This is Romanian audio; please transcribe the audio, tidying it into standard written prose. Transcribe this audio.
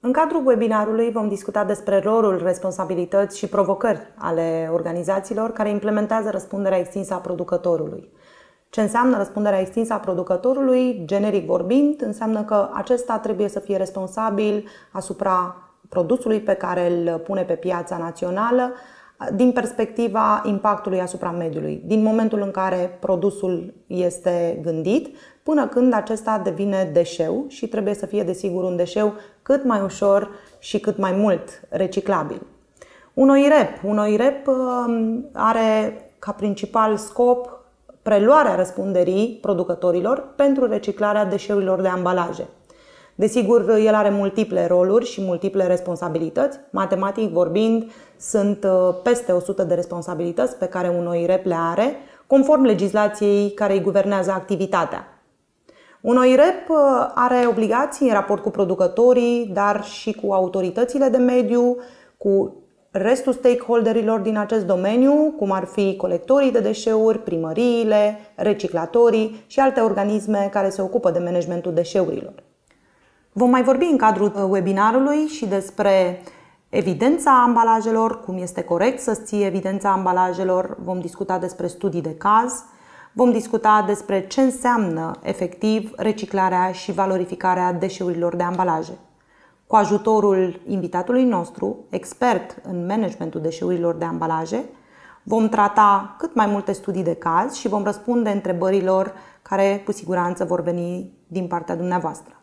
În cadrul webinarului vom discuta despre rolul, responsabilități și provocări ale organizațiilor care implementează răspunderea extinsă a producătorului. Ce înseamnă răspunderea extinsă a producătorului? Generic vorbind, înseamnă că acesta trebuie să fie responsabil asupra produsului pe care îl pune pe piața națională din perspectiva impactului asupra mediului, din momentul în care produsul este gândit până când acesta devine deșeu și trebuie să fie, desigur, un deșeu cât mai ușor și cât mai mult reciclabil. Un OIREP are ca principal scop preluarea răspunderii producătorilor pentru reciclarea deșeurilor de ambalaje. Desigur, el are multiple roluri și multiple responsabilități. Matematic vorbind, sunt peste 100 de responsabilități pe care un OIREP le are, conform legislației care îi guvernează activitatea. Un OIREP are obligații în raport cu producătorii, dar și cu autoritățile de mediu, cu restul stakeholderilor din acest domeniu, cum ar fi colectorii de deșeuri, primăriile, reciclatorii și alte organisme care se ocupă de managementul deșeurilor. Vom mai vorbi în cadrul webinarului și despre evidența ambalajelor, cum este corect să ții evidența ambalajelor, vom discuta despre studii de caz, vom discuta despre ce înseamnă efectiv reciclarea și valorificarea deșeurilor de ambalaje. Cu ajutorul invitatului nostru, expert în managementul deșeurilor de ambalaje, vom trata cât mai multe studii de caz și vom răspunde întrebărilor care cu siguranță vor veni din partea dumneavoastră.